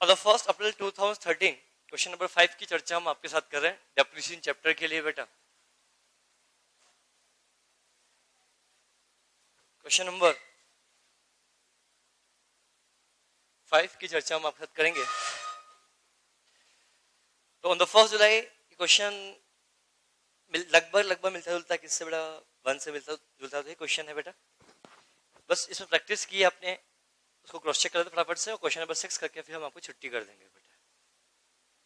और the 1 April 2013 question number 5 की चर्चा हम आपके साथ कर रहे हैं डेप्रिसिएशन चैप्टर के लिए बेटा। क्वेश्चन नंबर 5 की चर्चा हम आपके साथ करेंगे। तो ऑन द 1 जुलाई क्वेश्चन लगभग मिलता जुलता, किससे बेटा 1 से मिलता जुलता क्वेश्चन है बेटा। बस इसमें प्रैक्टिस की आपने, उसको क्रॉस चेक कर दो फटाफट से और क्वेश्चन नंबर 6 करके फिर हम आपको छुट्टी कर देंगे बेटा,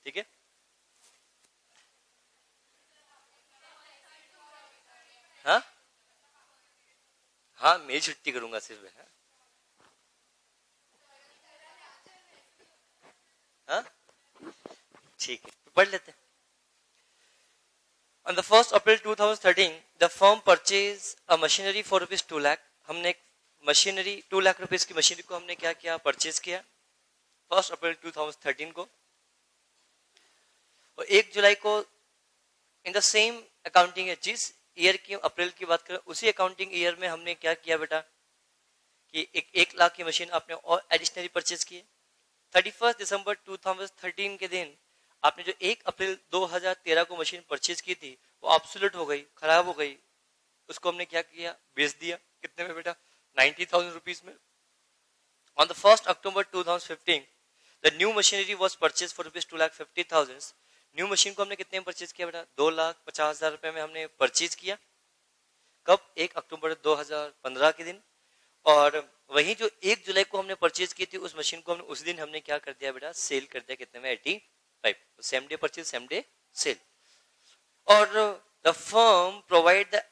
ठीक है। हाँ हाँ, मैं छुट्टी करूंगा सिर्फ है। हाँ ठीक है, पढ़ लेते हैं। On the 1st April 2013, the firm purchased a machinery for rupees 2 lakh. हमने मशीनरी 2 लाख रुपीस की मशीनरी को हमने क्या किया, परचेज किया 1 अप्रैल 2013 को। और 1 जुलाई को in the same accounting year, जिस ईयर की अप्रैल की बात करें उसी अकाउंटिंग ईयर में हमने क्या किया बेटा कि 1 लाख की मशीन आपने और एडिशनली परचेज की। 31 दिसंबर 2013 के दिन आपने जो 1 अप्रैल 2013 को मशीन परचेज की थी वो ऑब्सोल्यूट हो गई, खराब हो गई, उसको हमने क्या किया, बेच दिया। कितने में बेटा, 90,000 रुपीज में। On the 1st October 2015, the new machinery was purchased for rupees 2,50,000. New machine को हमने कितने में परचेज किया बेटा, 2,50,000 रुपए में हमने परचेज किया। कब, 1 अक्टूबर 2015 के दिन। और वही जो 1 जुलाई को हमने परचेज की थी उस मशीन को हमने उस दिन हमने क्या कर दिया बेटा, सेल कर दिया। कितने में, 85। Same day purchase, same day sale. और the firm provide the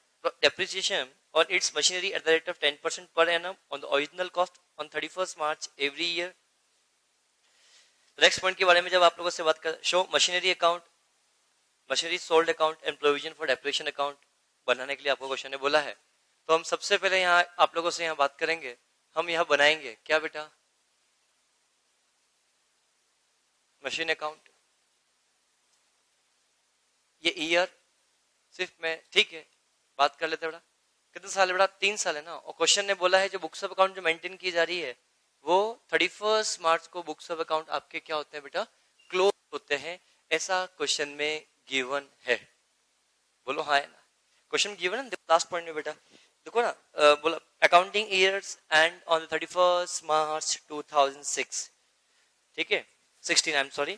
depreciation on its machinery at the rate of 10% per annum on the original cost on 31st March every year. Next point के बारे में जब आप लोगों से बात कर, show machinery account, machinery sold account and provision for depreciation account बनाने के लिए आपको क्वेश्चन ने बोला है। तो हम सबसे पहले यहाँ आप लोगों से यहाँ बात करेंगे, हम यहाँ बनाएंगे क्या बेटा, मशीन अकाउंट। ये ईयर सिर्फ मैं, ठीक है, बात कर लेते बेटा। कितने साल है बेटा, 3 साल है ना। और क्वेश्चन ने बोला है जो बुक्स ऑफ अकाउंट जो मेंटेन की जा रही है वो 31 मार्च को बुक्स ऑफ अकाउंट आपके क्या होते हैं बेटा, क्लोज होते हैं, ऐसा क्वेश्चन में गिवन है। बोलो हाँ है ना, क्वेश्चन गिवन है लास्ट पॉइंट में बेटा। देखो ना, बोला accounting years and on the 31 मार्च 2006, ठीक है, 16 आई एम सॉरी।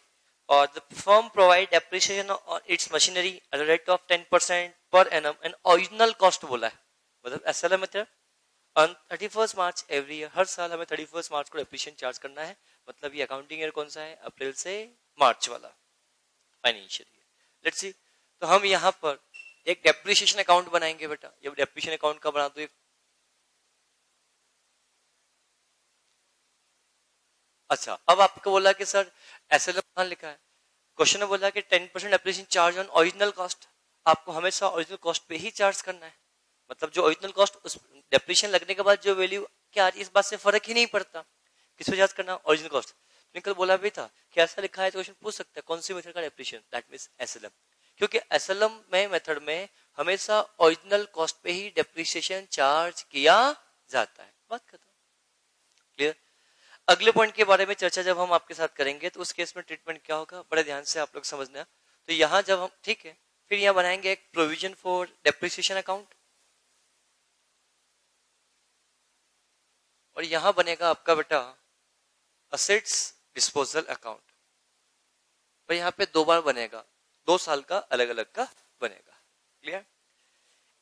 और the firm provide depreciation on its machinery at a rate of 10% per annum and original cost बोला है, मतलब ऐसा है मतलब on 31 मार्च एवरी ईयर, हर साल हमें 31 मार्च को डेप्रिसिएशन चार्ज करना है। मतलब ये अकाउंटिंग ईयर कौन सा है, अप्रैल से मार्च वाला फाइनेंशियल ईयर। लेट्स सी, तो हम यहाँ पर एक डेप्रिसिएशन अकाउंट बनाएंगे बेटा। ये डेप्रिसिएशन अकाउंट का बना दो। अच्छा, अब आपको बोला कि सर एसएलएम कहां लिखा है, क्वेश्चन में बोला कि 10% depreciation charge on original cost. आपको हमेशा ओरिजिनल कॉस्ट पे ही चार्ज करना है, मतलब जो ओरिजिनल कॉस्ट उस डेप्रिसिएशन लगने के बाद जो वैल्यू क्या आ रही है इस बात से फर्क ही नहीं पड़ता, किस पे चार्ज करना, ओरिजिनल कॉस्ट। निकल बोला भी था कि ऐसा लिखा है तो क्वेश्चन पूछ सकता है कौन सी मेथड का डेप्रिसिएशन, दैट मींस एसएलएम, क्योंकि एसएलएम में मेथड में हमेशा ओरिजिनल कॉस्ट पे ही डेप्रिसिएशन चार्ज किया जाता है। बात खत्म, क्लियर। अगले पॉइंट के बारे में चर्चा जब हम आपके साथ करेंगे तो उस केस में ट्रीटमेंट क्या होगा, बड़े ध्यान से आप लोग समझना। तो यहां जब हम, ठीक है, फिर यहां बनाएंगे एक प्रोविजन फॉर डेप्रिसिएशन अकाउंट और यहां बनेगा आपका बेटा असेट्स डिस्पोजल अकाउंट। और यहां पे 2 बार बनेगा, 2 साल का अलग अलग का बनेगा, क्लियर।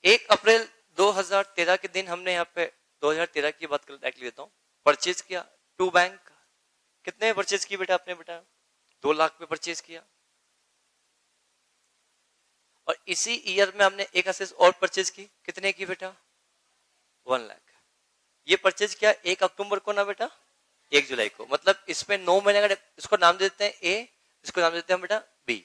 1 अप्रैल 2013 के दिन हमने यहाँ पे 2013 की बात कर लेता हूँ, परचेज किया 2 बैंक। कितने में परचेज की बेटा आपने बेटा, 2 लाख में परचेज किया। और इसी ईयर में हमने एक असेट और परचेज की, कितने की बेटा, 1 लाख। ये परचेज किया 1 अक्टूबर को ना बेटा, 1 जुलाई को, मतलब इसमें 9 महीने का, इसको नाम देते हैं ए, इसको नाम देते हैं बेटा बी।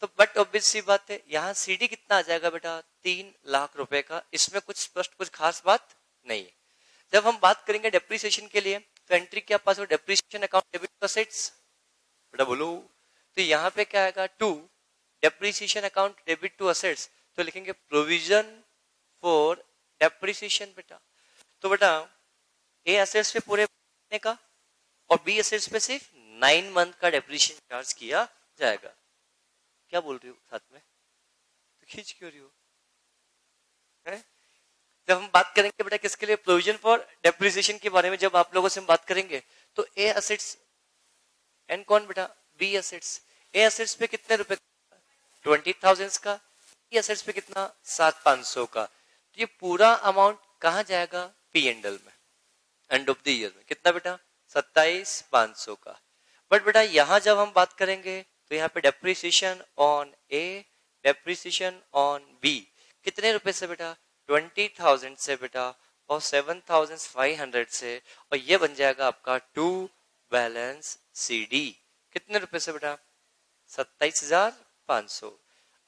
तो बट ऑब्वियस सी बात है यहाँ सीडी कितना आ जाएगा बेटा, 3 लाख रुपए का। इसमें कुछ स्पष्ट कुछ खास बात नहीं है। जब हम बात करेंगे डेप्रिसिएशन के लिए तो एंट्री क्या पास हो, depreciation account debit to assets, बेटा बोलो। तो यहाँ पे क्या आएगा, 2 depreciation account debit to assets, तो लिखेंगे प्रोविजन फॉर डेप्रिसिएशन बेटा। तो बेटा ए असेट्स पे पूरे का और बी असेट्स पे सिर्फ 9 मंथ का डेप्रिसिएशन चार्ज किया जाएगा। क्या बोल रही हो साथ में, तो खींच क्यों रही हो है? जब हम बात करेंगे बेटा किसके लिए, प्रोविजन फॉर डेप्रिसिएशन के बारे में जब आप लोगों से हम बात करेंगे, तो ए असेट्स एंड कौन बेटा, बी असेट्स। ए असेट्स पे कितने रुपए, 20,000 का, बी असेट्स पे कितना, 7,500 का। तो ये पूरा अमाउंट कहाँ जाएगा, पी एंड एल में, एंड ऑफ द ईयर में कितना बेटा, 27,500 का। बट बेटा यहां जब हम बात करेंगे तो यहाँ पे depreciation on A, depreciation on B कितने रुपए से बेटा, 20,000 से बेटा, और 7,500 से, और ये बन जाएगा आपका टू बैलेंस सी डी कितने रुपए से बेटा, 27,500।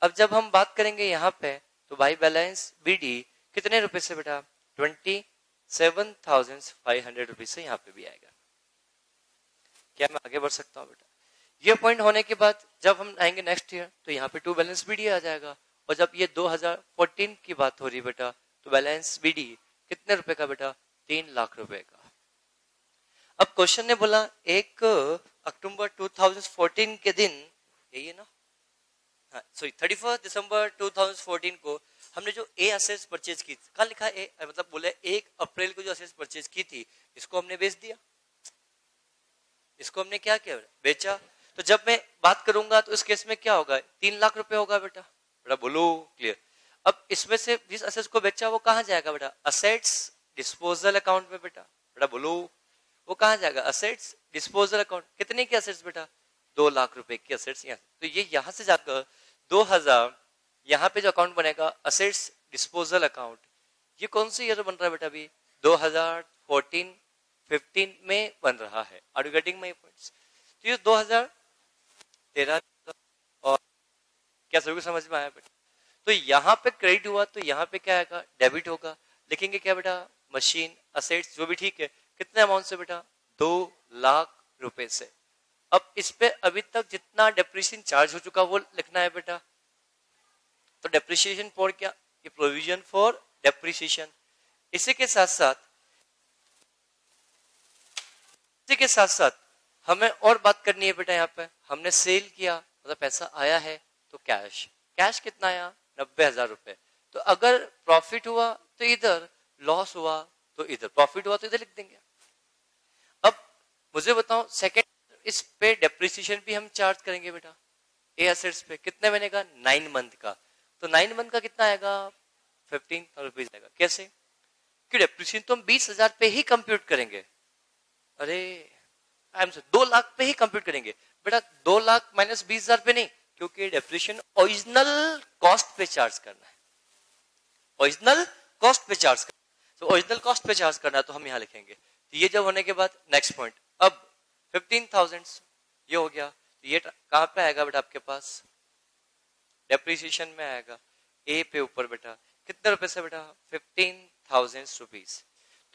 अब जब हम बात करेंगे यहाँ पे तो बाई बैलेंस बी डी कितने रुपए से बेटा, 27,500 रुपीज से यहाँ पे भी आएगा। क्या मैं आगे बढ़ सकता हूँ बेटा? ये पॉइंट होने के बाद जब हम आएंगे नेक्स्ट ईयर तो यहाँ पे टू बैलेंस बीडी आ जाएगा, और जब ये 2014 की बात हो रही बेटा तो बैलेंस बीडी कितने रुपए का बेटा, 3 लाख रुपए का। अब क्वेश्चन ने बोला 1 अक्टूबर 2014 के दिन, यही है ना, हाँ सॉरी 31 दिसंबर 2014 को हमने जो ए असेट्स परचेज की, कहाँ लिखा है, मतलब बोले 1 अप्रैल को जो असेट्स परचेज की थी इसको हमने बेच दिया, इसको हमने क्या किया, बेचा। तो जब मैं बात करूंगा तो इस केस में क्या होगा, 3 लाख रुपए होगा बेटा, बेटा बोलो क्लियर। अब इसमें से जिस असेट्स को बेचा वो कहाँ जाएगा बेटा, असेट्स डिस्पोजल अकाउंट में बेटा, बेटा बोलो वो कहाँ जाएगा, असेट्स डिस्पोजल अकाउंट। कितने की असेट्स बेटा, 2 लाख रुपए की असेट्स यहाँ, तो ये यहाँ से जाकर 2000 यहाँ पे जो अकाउंट बनेगा असेट्स डिस्पोजल अकाउंट, ये कौन सी ईयर बन रहा है बेटा, अभी 2014-15 में बन रहा है। Are you getting my points? तो ये 2013 और क्या सभी को समझ में आया बेटा? तो यहाँ पे क्रेडिट हुआ तो यहाँ पे क्या आएगा, डेबिट होगा। लिखेंगे क्या बेटा, मशीन असेट्स जो भी ठीक है, कितने अमाउंट से बेटा, 2 लाख रुपए से। अब इस पे अभी तक जितना डेप्रिसिएशन चार्ज हो चुका वो लिखना है बेटा। तो डेप्रिसिएशन फॉर क्या, ये प्रोविजन फॉर डेप्रिसिएशन। इसी के साथ साथ हमें और बात करनी है बेटा। यहाँ पे हमने सेल किया मतलब पैसा आया है, तो कैश कितना आया, 90,000 रुपए। तो अगर प्रॉफिट हुआ तो इधर, लॉस हुआ तो इधर, प्रॉफिट हुआ तो इधर लिख देंगे। अब मुझे बताओ सेकेंड, इस पे डेप्रिसिएशन भी हम चार्ज करेंगे बेटा ए एसेट्स पे, कितने महीने का, 9 मंथ का। तो 9 मंथ का कितना आएगा, 15,000 रुपीज आएगा। कैसे, कि डेप्रिसिएशन तो हम 20,000 पे ही कंप्यूट करेंगे। अरे आई एम सॉरी, 2 लाख पे ही कंप्यूट करेंगे बेटा, 2 लाख माइनस 20,000 पे नहीं, क्योंकि डेप्रिसिएशन ओरिजिनल कॉस्ट पे चार्ज करना है, ओरिजिनल कॉस्ट पे चार्ज करना। तो ओरिजिनल कॉस्ट पे चार्ज करना है तो हम यहाँ लिखेंगे। तो ये जब होने के बाद नेक्स्ट पॉइंट, अब 15,000 ये हो गया, तो ये कहां पे आएगा बेटा, आपके पास डेप्रिसिएशन में आएगा, ए पे ऊपर बेटा, कितने रुपए से बेटा, 15,000 रुपीज।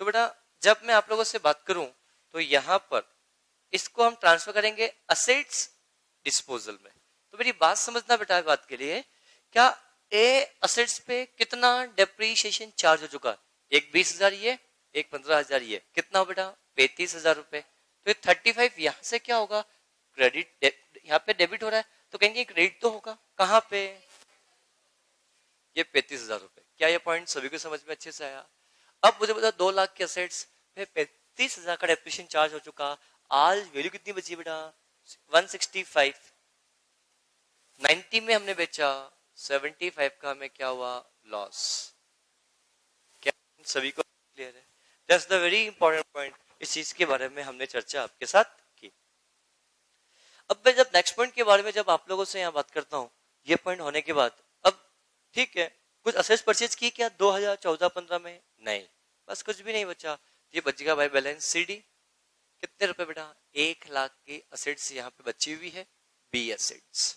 तो बेटा जब मैं आप लोगों से बात करूं तो यहां पर इसको हम ट्रांसफर करेंगे असेट्स डिस्पोजल में। तो मेरी बात समझना बेटा बात के लिए, क्या ए असेट्स पे कितना डेप्रिसिएशन चार्ज हो चुका, एक 20,000 ये, एक 15,000 ये, कितना हो बेटा, 35,000 रुपए। तो 35 यहां से क्या होगा, क्रेडिट, यहाँ पे डेबिट हो रहा है तो कहेंगे क्रेडिट तो होगा, कहां पे, ये 35,000 रुपए। क्या ये पॉइंट सभी को समझ में अच्छे से आया? अब मुझे बता 2 लाख के असेट्स पे 35,000 का डेप्रिसिएशन चार्ज हो चुका, आज वैल्यू कितनी बची बेटा, 165। 90 में हमने बेचा, 75 का हमें क्या हुआ, लॉस। क्या सभी को क्लियर है? That's the very important point. इस चीज के बारे में हमने चर्चा आपके साथ की। अब मैं जब नेक्स्ट पॉइंट के बारे में जब आप लोगों से यहाँ बात करता हूँ, ये पॉइंट होने के बाद, अब ठीक है कुछ असेट्स परचेज की क्या 2014-15 में, नहीं, बस कुछ भी नहीं बचा, ये बच गया भाई बैलेंस सीडी। कितने रुपए बेटा, 1 लाख की असेट्स यहाँ पे बची हुई है, बी असेट्स।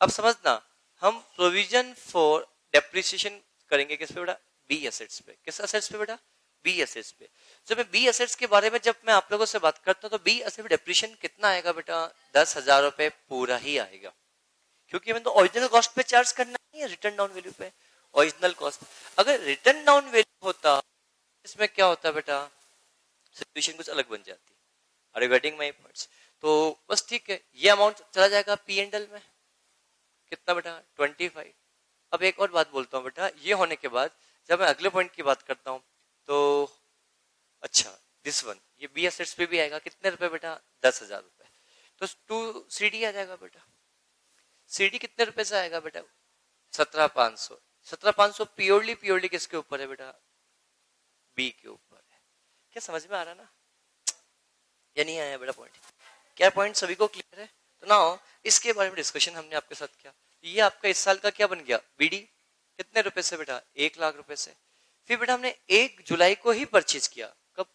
अब समझना, हम प्रोविजन फॉर डेप्रिसिएशन करेंगे किस पे बेटा, बी असेट्स पे। किस असेट्स पे बेटा, बी असेट्स पे। जब मैं बी असेट्स के बारे में जब मैं आप लोगों से बात करता हूँ तो बी असेट डेप्रिसिएशन कितना आएगा बेटा, 10,000 रुपए पूरा ही आएगा, क्योंकि हमें तो ओरिजिनल कॉस्ट पे चार्ज करना नहीं है, रिटर्न डाउन वैल्यू पे, ओरिजिनल कॉस्ट। अगर रिटर्न डाउन वैल्यू होता इसमें क्या होता बेटा, सिचुएशन कुछ अलग बन जाती। Are you getting my points? तो तो बस ठीक है, ये अमाउंट चला जाएगा पी एंड एल में, कितना बेटा 25। अब एक और बात बोलता हूँ बेटा, ये होने के बाद जब मैं अगले पॉइंट की बात करता हूँ तो अच्छा दिस वन, ये बी एसेट्स पे भी आएगा, कितने रुपए बेटा 10,000 रुपए, तो 2 सीडी आ जाएगा बेटा। सीडी कितने रुपए से आएगा बेटा 17,500। 17,500 प्योरली प्योरली किसके ऊपर है बेटा, बी के ऊपर है। क्या समझ में आ रहा ना, या नहीं आया बेटा पॉइंट, क्या पॉइंट सभी को क्लियर है? तो ना इसके बारे में डिस्कशन हमने आपके साथ किया। ये आपका इस साल का क्या बन गया, बीडी कितने रुपए से बेटा 1 लाख रुपए से। फिर बेटा हमने 1 जुलाई को ही परचेज किया, कब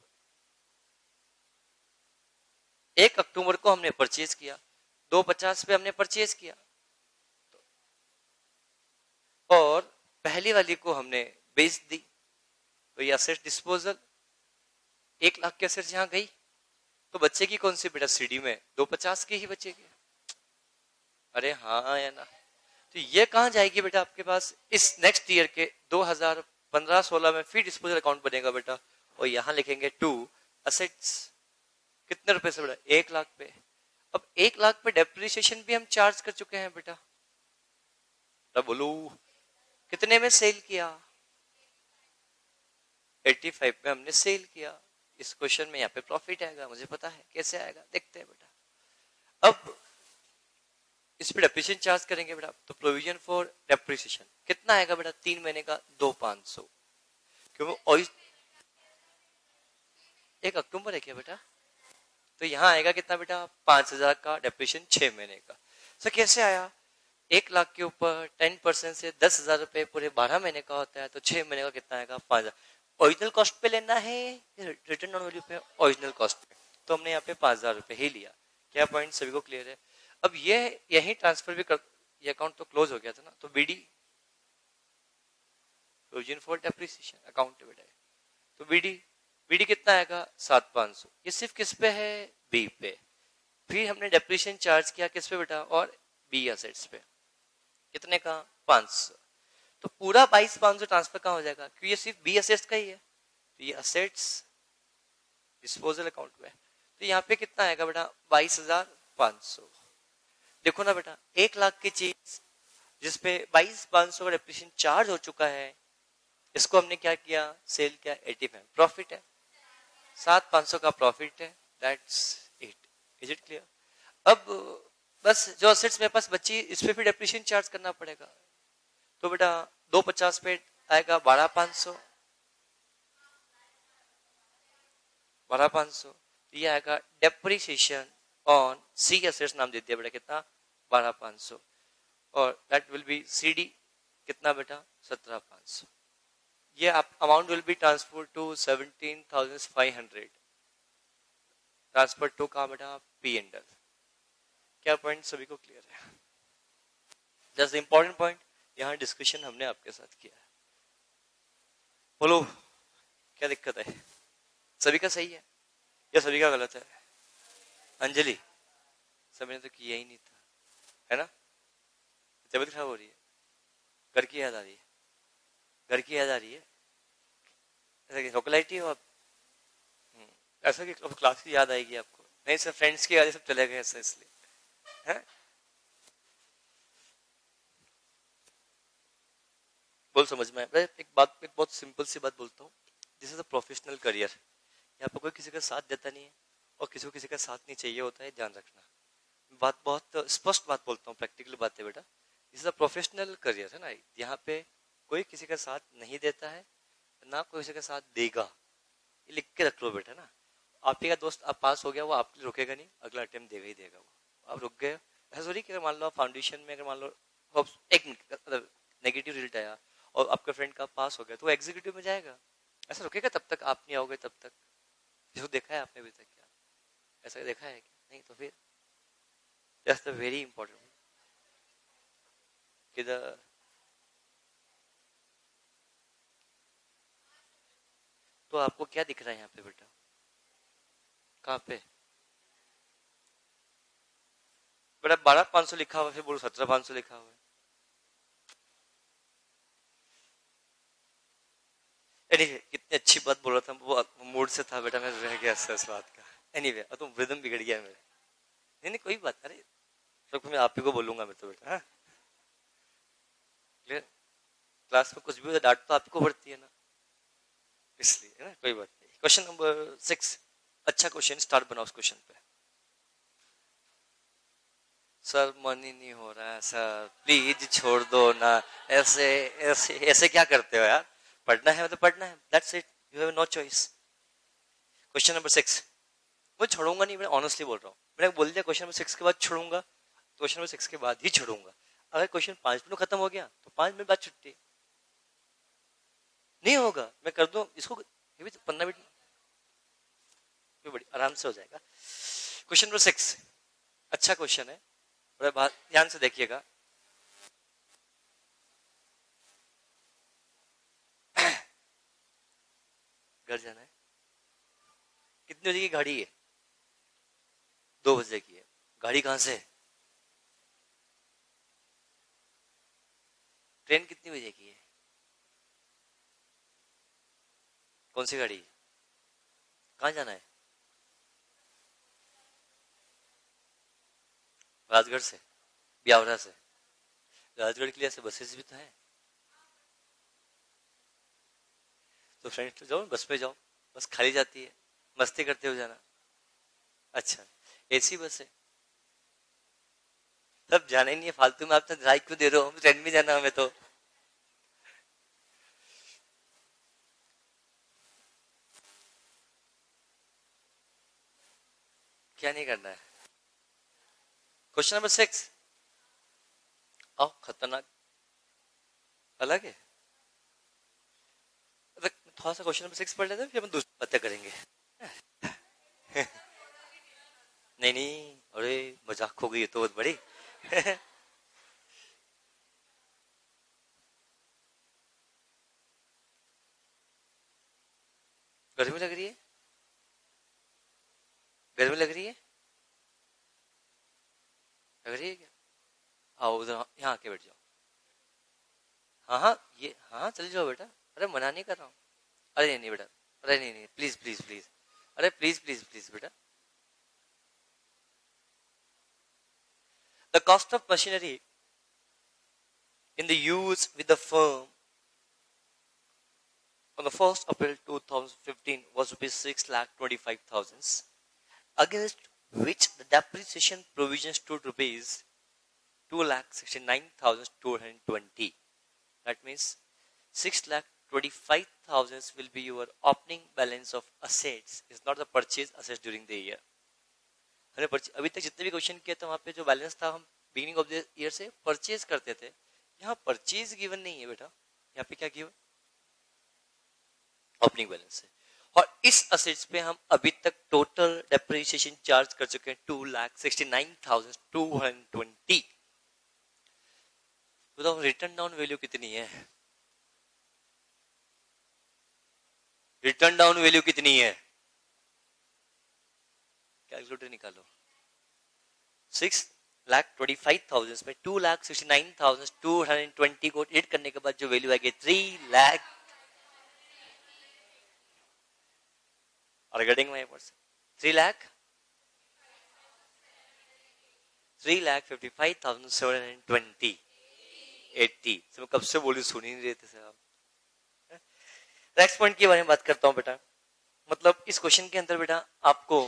1 अक्टूबर को हमने परचेज किया, 250 पे हमने परचेज किया, और पहली वाली को हमने बेच दी, तो ये असेट डिस्पोजल, 1 लाख की असेट यहां गई, तो बचेगी कौन सी बेटा सीडी में 250 की ही बचेगी। अरे हाँ या ना, तो ये कहां जाएगी बेटा आपके पास इस नेक्स्ट ईयर के 2015-16 में फिर डिस्पोजल अकाउंट बनेगा बेटा, और यहां लिखेंगे टू असेट्स, कितने रुपए से बेटा 1 लाख पे। अब 1 लाख पे डेप्रिसिएशन भी हम चार्ज कर चुके हैं बेटा, तब बोलू कितने में सेल किया, 85 पे हमने सेल किया। इस क्वेश्चन में यहाँ पे प्रॉफिट आएगा, मुझे पता है कैसे आएगा, देखते हैं बेटा। अब इस पे डेप्रिसिएशन चार्ज करेंगे बेटा, तो प्रोविजन फॉर डेप्रिसिएशन कितना आएगा बेटा 3 महीने का 2,500, क्योंकि 1 अक्टूबर है क्या बेटा, तो यहाँ आएगा कितना बेटा 5,000 का डेप्रिसिएशन 6 महीने का। सर कैसे आया, 1 लाख के ऊपर 10% से 10,000 रुपए पूरे 12 महीने का होता है, तो 6 महीने का कितना आएगा 5,000। ओरिजिनल कॉस्ट पे लेना है, रिटर्न ऑन वैल्यू पे, ओरिजिनल कॉस्ट पे, तो हमने यहाँ पे 5,000 रुपए ही लिया। क्या पॉइंट सभी को क्लियर है? अब ये यही ट्रांसफर भी कर, ये अकाउंट तो क्लोज हो गया था ना, तो BD provision for depreciation account बेटा, तो बीडी कितना आएगा 7,500। ये सिर्फ किस पे है, बी पे। फिर हमने डेप्रिसिएशन चार्ज किया किस पे बेटा, और बी असेट्स पे, कितने का 500, तो पूरा 22,500 ट्रांसफर कहां हो जाएगा, क्योंकि ये सिर्फ बी असेट्स का ही है, तो ये असेट्स डिस्पोजल अकाउंट में, तो यहाँ पे कितना आएगा बेटा 22,500। देखो ना बेटा 1 लाख की चीज जिसपे 22,500 का डेप्रिसिएशन चार्ज हो चुका है, इसको हमने क्या किया, सेल किया 85, प्रॉफिट है 7,500 का प्रॉफिट है, that's it. Is it clear? अब बस जो असेट्स मेरे पास बची इस पे भी डेप्रिसिएशन चार्ज करना पड़ेगा, तो बेटा 250 पे आएगा 12,500, 12,500, ये आएगा डेप्रिसिएशन ऑन सी असेट्स, नाम दे दिया बेटा कितना 12,500, और दैट विल बी सीडी कितना बेटा 17,500। ये आप amount will be transfer to 17,500, transfer to कहा बेटा पी एंड एल। क्या पॉइंट सभी को क्लियर है? जस्ट इंपॉर्टेंट पॉइंट यहाँ डिस्कशन हमने आपके साथ किया है। बोलो क्या दिक्कत है, सभी का सही है या सभी का गलत है? अंजलि सभी ने तो किया ही नहीं था, है ना? तबीयत खराब हो रही है, घर की याद आ रही है, घर की याद आ रही है, ऐसा कि लोकलाइटी हो आप, ऐसा कि क्लास की याद आएगी आपको? नहीं सर फ्रेंड्स की याद सब चले गए ऐसा, इसलिए है? बोल समझ में? एक बहुत सिंपल सी बात बोलता हूँ, this is a professional career, यहाँ पर कोई किसी का साथ देता नहीं है और किसी को किसी का साथ नहीं चाहिए होता है, ध्यान रखना। बात बहुत स्पष्ट बात बोलता हूँ, प्रैक्टिकल बात है बेटा, this is a professional career है ना, यहाँ पे कोई किसी का साथ नहीं देता है ना कोई किसी का साथ देगा, ये लिख के रख लो बेटा ना। आप ही का दोस्त आप पास हो गया, वो आपके लिए रुकेगा नहीं, अगला अटेम्प्ट देगा ही देगा, वो आप रुक गए। ऐसा थोड़ी कि मान लो फाउंडेशन में अगर मान लो एक नेगेटिव रिजल्ट आया और आपका फ्रेंड का पास हो गया तो वो एग्जीक्यूटिव में जाएगा, ऐसा रुकेगा तब तक आप नहीं आओगे तब तक? जो देखा है आपने अभी तक, क्या ऐसा देखा है क्या? नहीं, तो फिर दैट्स द वेरी इंपॉर्टेंट कि तो आपको क्या दिख रहा है यहाँ पे बेटा, कहाँ पे बेटा 12,500 लिखा हुआ, फिर बोलो 17,500 लिखा हुआ है। एनीवे कितनी अच्छी बात बोल रहा था, वो मूड से था बेटा, मैं रह गया इस बात का। एनीवे तुम रिदम बिगड़ गया मेरे, नहीं नहीं कोई बात, अरे तो मैं आप ही को बोलूंगा मैं तो बेटा। हाँ क्लियर, क्लास में कुछ भी हो तो डांट तो आपको पड़ती है ना, इसलिए है ना, कोई बात नहीं। क्वेश्चन नंबर 6, अच्छा क्वेश्चन, स्टार बनाओ उस क्वेश्चन पे। सर मन ही नहीं हो रहा है सर, प्लीज छोड़ दो ना, ऐसे ऐसे ऐसे क्या करते हो यार, पढ़ना है मतलब पढ़ना है, that's it, you have no choice. Question number 6, मैं छोड़ूंगा नहीं, मैं ऑनेस्टली बोल रहा हूँ, मैंने बोल दिया क्वेश्चन नंबर 6 के बाद छोड़ूंगा, क्वेश्चन नंबर 6 के बाद ही छोड़ूंगा। अगर क्वेश्चन 5 मिनट खत्म हो गया तो 5 मिनट बाद छुट्टी, नहीं होगा मैं कर दूं इसको, ये भी 15 मिनट बड़ी आराम से हो जाएगा। क्वेश्चन नंबर 6 अच्छा क्वेश्चन है, बड़े बात ध्यान से देखिएगा। घर जाना है, कितने बजे की गाड़ी है? 2 बजे की है, गाड़ी कहां से है? ट्रेन कितनी बजे की है? कौन सी गाड़ी? कहाँ जाना है? राजगढ़ से, ब्यावरा से? राजगढ़ के लिए ऐसे बसेस भी तो है, तो फ्रेंड्स तो जाओ बस में जाओ, बस खाली जाती है, मस्ती करते हुए जाना। अच्छा, एसी बस है, तब जाना ही नहीं है फालतू में, आप तो ड्राइव क्यों दे रहे हो, ट्रेन में जाना हमें तो। क्या नहीं करना है? क्वेश्चन नंबर 6, आओ खतरनाक अलग है, थोड़ा सा क्वेश्चन नंबर 6 पढ़ लेते हैं, फिर हम दूसरी बातें करेंगे। नहीं नहीं, अरे मजाक हो गई है तो बहुत बड़ी। गर्मी लग रही है, गर्मी लग रही है, लग रही है क्या? आओ उधर, यहाँ आके बैठ जाओ। हाँ हाँ, ये हाँ चले जाओ बेटा, अरे मना नहीं कर रहा हूँ। अरे नहीं नहीं बेटा, अरे नहीं नहीं, प्लीज प्लीज प्लीज, अरे प्लीज प्लीज प्लीज बेटा। The cost of machinery in the use with the firm on the 1st April 2015 was rupees 6,25,000, against which the depreciation provision stood rupees 2,69,220. That means 6,25,000 will be your opening balance of assets, is not the purchase assets during the year. अभी तक जितने भी question किए थे वहां पे जो balance था हम बिगिनिंग ऑफ द ईयर से परचेज करते थे, यहाँ परचेज गिवन नहीं है बेटा, यहाँ पे क्या गिवन? ओपनिंग बैलेंस है। और इस असेट्स पे हम अभी तक टोटल डेप्रिसिएशन चार्ज कर चुके हैं 2,69,220। बताओ रिटर्न डाउन वैल्यू कितनी है? रिटर्न डाउन वैल्यू कितनी है? कैलकुलेटर निकालो। 6,25,000 में 2,69,220 को एड करने के बाद जो वैल्यू आएगी 3 लाख, और गेटिंग माय वर्ड्स, 3,55,720 80। मैं कब से बोली, सुन ही नहीं रहे थे सर आप। नेक्स्ट पॉइंट के बारे में बात करता हूं बेटा, मतलब इस क्वेश्चन के अंदर बेटा आपको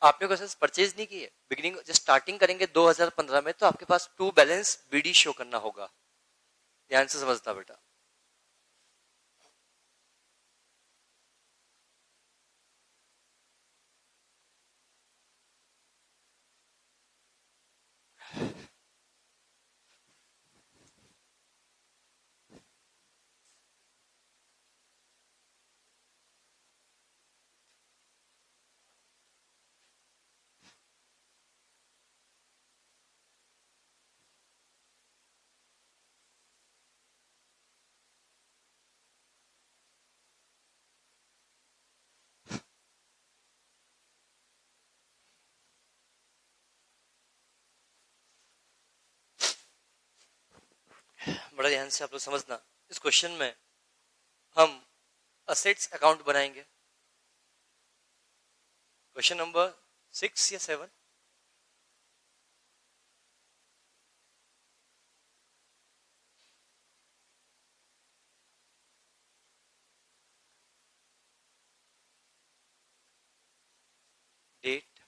आपने क्वेश्चन परचेज नहीं की है, बिगिनिंग जब स्टार्टिंग करेंगे 2015 में तो आपके पास टू बैलेंस बीडी शो करना होगा, ध्यान से समझता बेटा। बड़ा ध्यान से आप लोग समझना, इस क्वेश्चन में हम असेट्स अकाउंट बनाएंगे, क्वेश्चन नंबर 6 या 7? Date,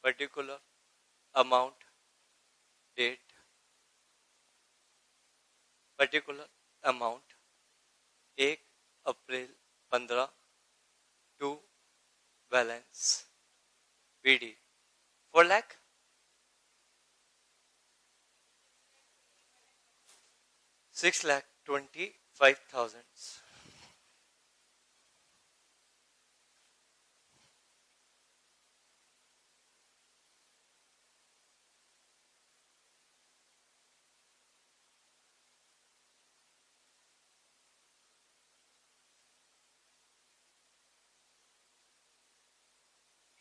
particular amount, date, particular amount, 1 April 15 to balance BD 4 lakh, 6,25,000.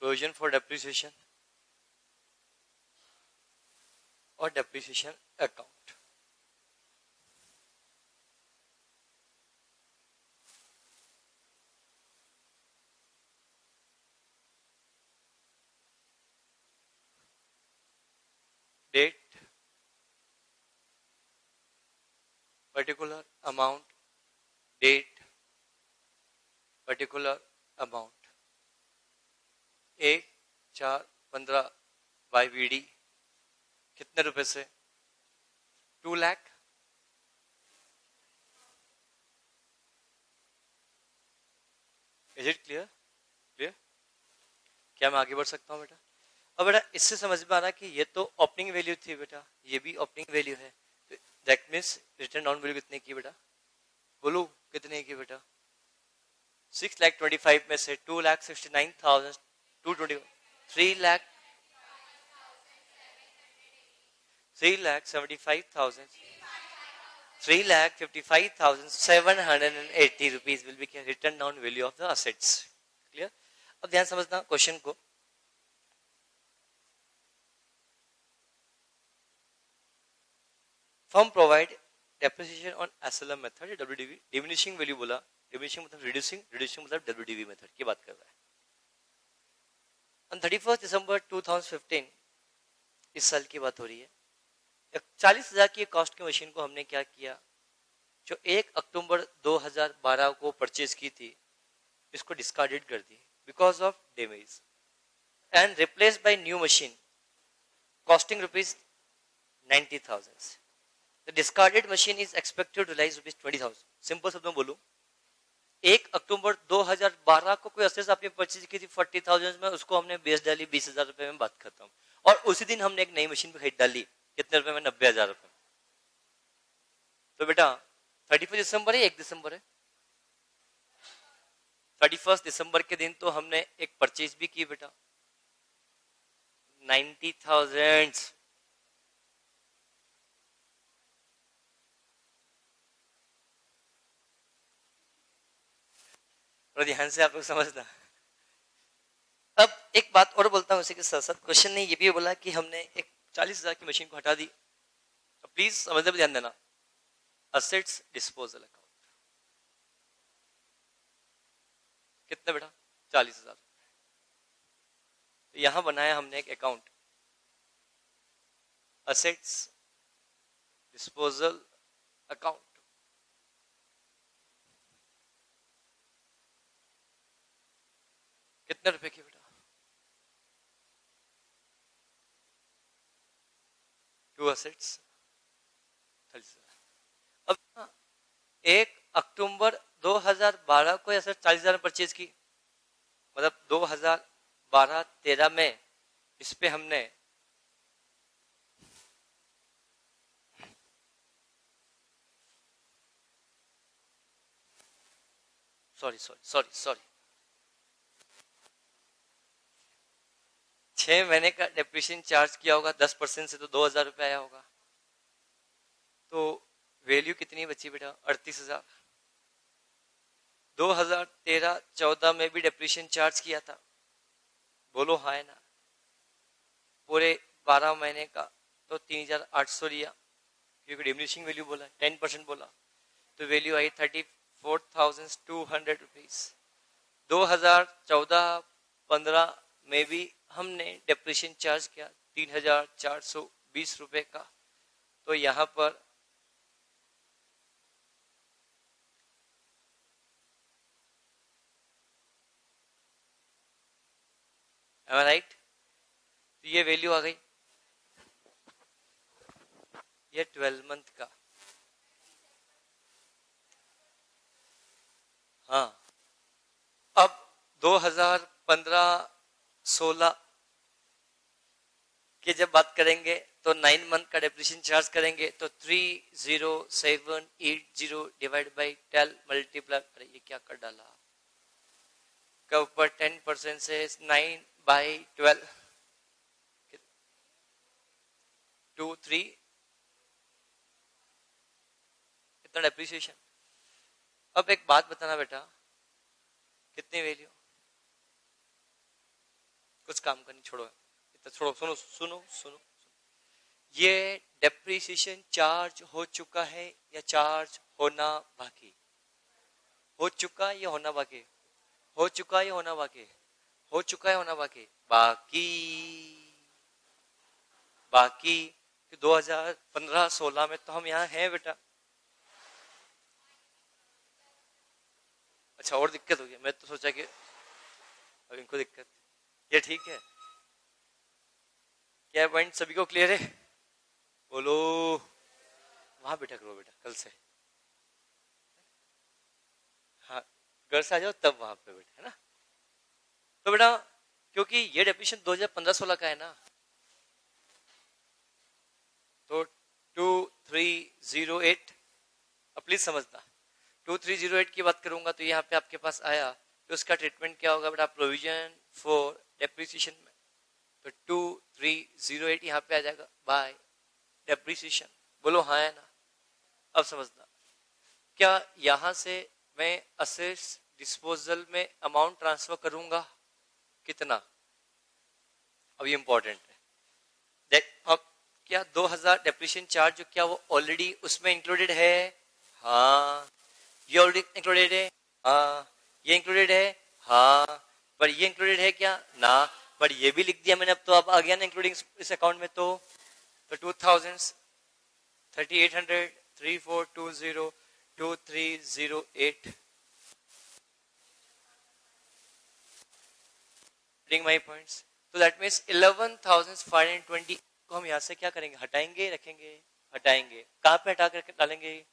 Provision for depreciation or depreciation account. Date, particular amount, date, particular amount. 1/4/15 by BD कितने रुपए से? 2 lakh. Is it clear? Clear? क्या मैं आगे बढ़ सकता हूं बेटा? अब बेटा इससे समझ में आ रहा कि ये तो ओपनिंग वैल्यू थी बेटा, ये भी ओपनिंग वैल्यू है. That means return on value कितने की बेटा? बोलो कितने की बेटा? 6,25,000 में से 2,69,220, 3,55,780 rupees will be written down value of the assets. Clear? अब ध्यान समझना क्वेश्चन को. Firm provide depreciation on SLM method, WDV. Diminishing value बोला, diminishing मतलब reducing, reducing मतलब WDV method की बात कर रहा है. On 31st December 2015 इस साल की बात हो रही है. 40,000 की कॉस्ट की मशीन को हमने क्या किया, जो 1 अक्टूबर 2012 को परचेज की थी, इसको डिस्कार्डेड कर दी because of damage and replaced by new machine costing ₹90,000. The discarded machine is expected to realize ₹20,000. Simple शब्दों में बोलूं, 1 अक्टूबर 2012 को कोई असेट्स आपने परचेज की थी 40,000 में, उसको हमने बेच डाली 20,000 रुपए में, बात खत्म. और उसी दिन हमने एक नई मशीन खरीद डाली कितने रुपए में? 90,000 रुपए. तो बेटा 31 दिसंबर है, 1 दिसंबर है? 31 दिसंबर के दिन तो हमने एक परचेज भी की बेटा 90,000. और ध्यान से आप लोग समझना. अब एक बात और बोलता हूं, उसी के साथ साथ क्वेश्चन ने ये भी बोला कि हमने एक 40,000 की मशीन को हटा दी. प्लीज समझने पर ध्यान देना. असेट्स डिस्पोजल अकाउंट कितने बेटा? 40,000. तो यहां बनाया हमने एक अकाउंट, असेट्स डिस्पोजल अकाउंट. कितने रुपए की बेटा? 2 असेट्स 40,000. अब 1 अक्टूबर 2012 को असेट 40,000 में परचेज की, मतलब 2012-13 में इस पे हमने सॉरी 6 महीने का डेप्रिसिएशन चार्ज किया होगा 10% से, तो 2,000 रुपए आया होगा. तो वैल्यू कितनी बची बेटा? 38,000. 2013-14 में भी डेप्रिसिएशन चार्ज किया था, बोलो हाँ है ना? पूरे 12 महीने का तो 3,800 लिया, क्योंकि डिमिनिशिंग वैल्यू बोला, 10% बोला, तो वैल्यू आई 34,200 रुपीज. 2014-15 में भी हमने डेप्रिसिएशन चार्ज किया 3,420 रुपए का। तो यहां पर राइट, तो ये वैल्यू आ गई, ये 12 मंथ का। हाँ, अब 2015-16 की जब बात करेंगे तो 9 मंथ का डेप्रिसिएशन चार्ज करेंगे तो 30780 डिवाइड बाई 12 मल्टीप्लाई, अरे ये क्या कर डाला का ऊपर 10% से 9/12 23 इतना डेप्रिसिएशन। अब एक बात बताना बेटा, कितनी वैल्यू, कुछ काम करनी छोड़ो, इतना छोड़ो, सुनो सुनो सुनो, ये डेप्रिसिएशन चार्ज हो चुका है या चार्ज होना बाकी? हो चुका या होना बाकी? हो चुका या होना बाकी? हो चुका है होना बाकी? बाकी, बाकी 2015-16 में तो हम यहाँ हैं बेटा। अच्छा, और दिक्कत हो गया, मैं तो सोचा कि अब इनको दिक्कत, ये ठीक है क्या? पॉइंट सभी को क्लियर है? बोलो, वहां बैठा करो बेटा कल से, हाँ घर से आ जाओ तब वहां पे बैठे, है ना। तो बेटा क्योंकि ये डेप्रिसिएशन 2015-16 का है ना, तो 2308, अब प्लीज समझना, 2308 की बात करूंगा तो यहाँ पे आपके पास आया तो उसका ट्रीटमेंट क्या होगा बेटा? प्रोविजन फॉर डेप्रिसिएशन में, तो 2308 यहाँ पे आ जाएगा बाय डेप्रिसिएशन। बोलो हाँ है ना? अब समझना, क्या यहां से मैं असेट्स डिस्पोजल में अमाउंट ट्रांसफर करूंगा? कितना? अब ये इंपॉर्टेंट है, देख अब क्या 2000 डेप्रिसिएशन चार्ज जो क्या वो ऑलरेडी उसमें इंक्लूडेड है? हाँ, ये ऑलरेडी इंक्लूडेड है, हाँ ये इंक्लूडेड है, हाँ पर ये इंक्लूडेड है क्या? ना, पर ये भी लिख दिया मैंने, अब तो अब आ गया ना इंक्लूडिंग इस अकाउंट में, तो 2000, 3800, 3420, 2308, माई पॉइंट्स। तो दैट मीन्स 11,520 को हम यहां से क्या करेंगे? हटाएंगे, रखेंगे? हटाएंगे। कहां पे हटा कर डालेंगे?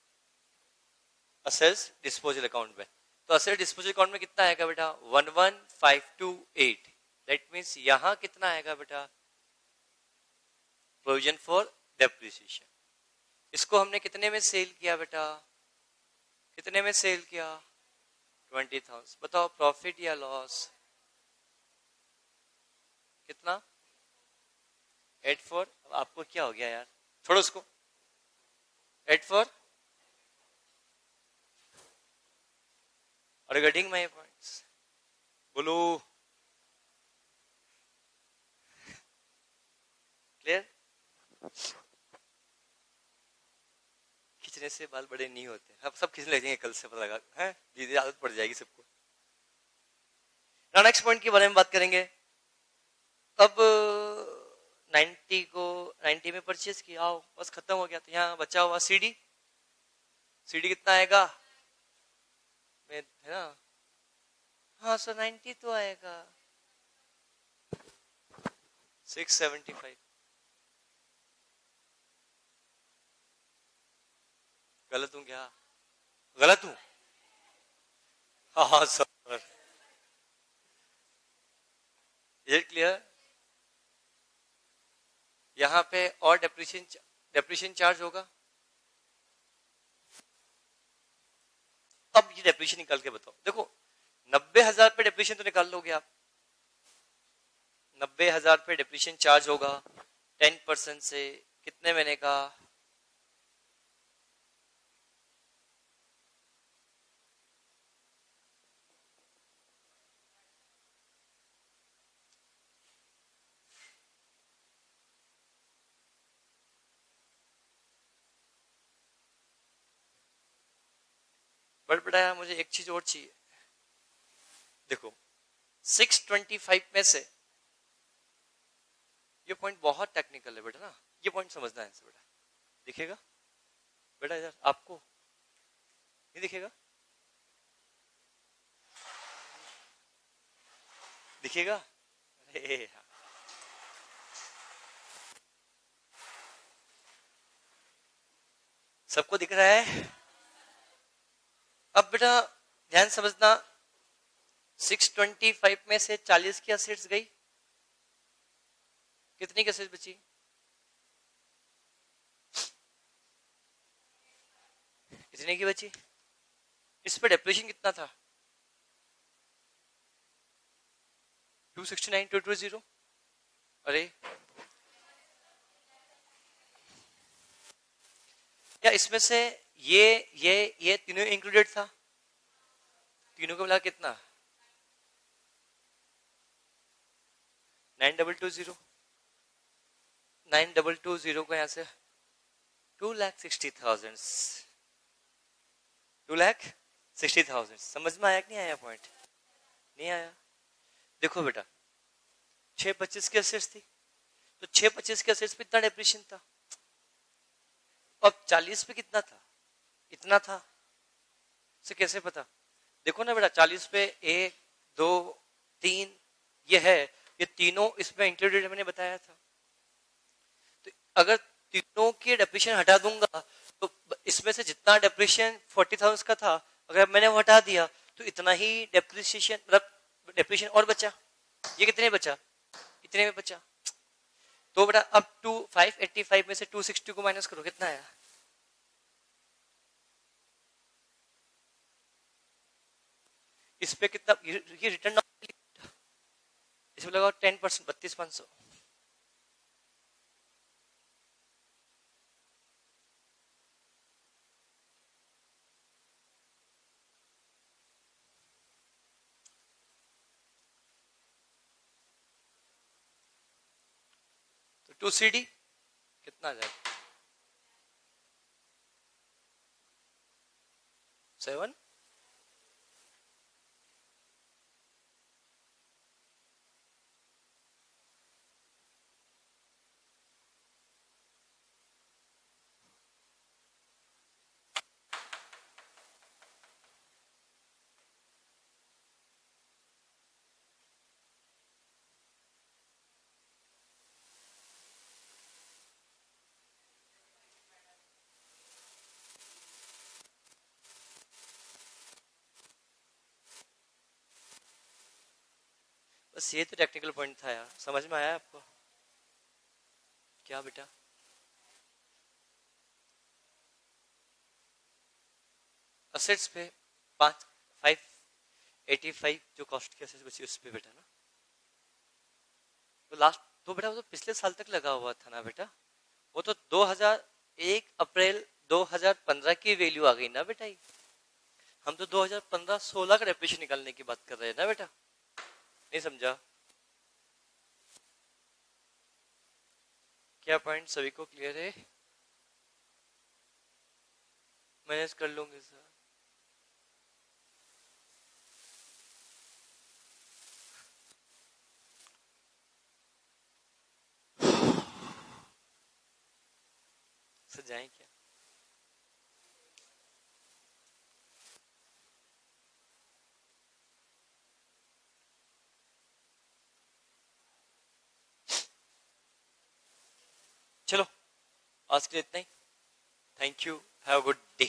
असेट्स डिस्पोजल अकाउंट में। तो असेट डिस्पोजल अकाउंट में कितना आएगा बेटा? 11,528। दैट मीन्स यहां कितना आएगा बेटा? Provision for depreciation. इसको हमने कितने में सेल किया बेटा? कितने में सेल किया? 20,000। बताओ प्रॉफिट या लॉस? कितना? 84। आपको क्या हो गया यार, छोड़ो उसको। 84 और गेटिंग माय पॉइंट्स, बोलो क्लियर? खींचने से बाल बड़े नहीं होते, अब सब खींचने लगेंगे कल से, पता लगा है, धीरे आदत पड़ जाएगी सबको। नेक्स्ट पॉइंट के बारे में बात करेंगे। अब 90 में परचेज किया, बस खत्म हो गया, तो यहाँ बचा हुआ सीडी। सीडी कितना आएगा? है ना, हाँ 90 तो आएगा 675। गलत हूं क्या? गलत हूं? हाँ सर, ये क्लियर? यहां पे और डेप्रिसिएशन चार्ज होगा। अब ये डेप्रिसिएशन निकाल के बताओ। देखो 90,000 पे डेप्रिसिएशन तो निकाल लोगे आप, 90,000 पे डेप्रिसिएशन चार्ज होगा 10% से कितने महीने का? बट बेटा मुझे एक चीज और चाहिए, देखो 625 में से, ये पॉइंट बहुत टेक्निकल है बेटा ना, ये पॉइंट समझना है बेटा। दिखेगा बेटा इधर आपको नहीं दिखेगा? दिखेगा? अरे सबको दिख रहा है? अब बेटा ध्यान समझना, 625 में से 40 की असेट्स गई, कितनी की असेट्स बची? इतने की बची। इस पे डेप्रिसिएशन कितना था? 269,220। अरे क्या इसमें से ये तीनों इंक्लूडेड था? तीनों को मिला कितना? 9220। 9220 को यहां से 2,60,000। 2,60,000। समझ में आया कि नहीं आया पॉइंट? नहीं आया। देखो बेटा 625 की असेट्स थी, तो 625 के असेट्स पे इतना डेप्रिसिएशन था। अब 40 पे कितना था? इतना था। इसे कैसे पता? देखो ना बेटा 40 पे 1 2 3 ये है, ये तीनों इसमें इंक्लूडेड मैंने बताया था। तो अगर तीनों की डेप्रिसिएशन हटा दूंगा तो इसमें से जितना डेप्रिसिएशन 40,000 का था, अगर मैंने वो हटा दिया तो इतना ही डेप्रिसिएशन, मतलब डेप्रिसिएशन और बचा। ये कितने बचा? इतने में बचा। तो बेटा अब 585 में से 260 को माइनस करो, कितना आया? इस पे कितना? ये रिटर्न इसमें लगाओ 10%, 32,500। तो 2CD कितना आ जाएगा? 7। बस ये तो टेक्निकल पॉइंट था यार, समझ में आया आपको? क्या बेटा? असेट्स पे 585 जो कॉस्ट की असेट्स बची उस पे बेटा ना, तो लास्ट तो बेटा वो तो पिछले साल तक लगा हुआ था ना बेटा, वो तो 2001 अप्रैल 2015 की वैल्यू आ गई ना बेटा। हम तो 2015-16 का डेप्रिसिएशन निकालने की बात कर रहे हैं ना बेटा, नहीं समझा? क्या पॉइंट सभी को क्लियर है? मैनेज कर लूंगे सर। सर जाएं क्या? चलो आज के लिए इतना ही। Thank you, have a good day.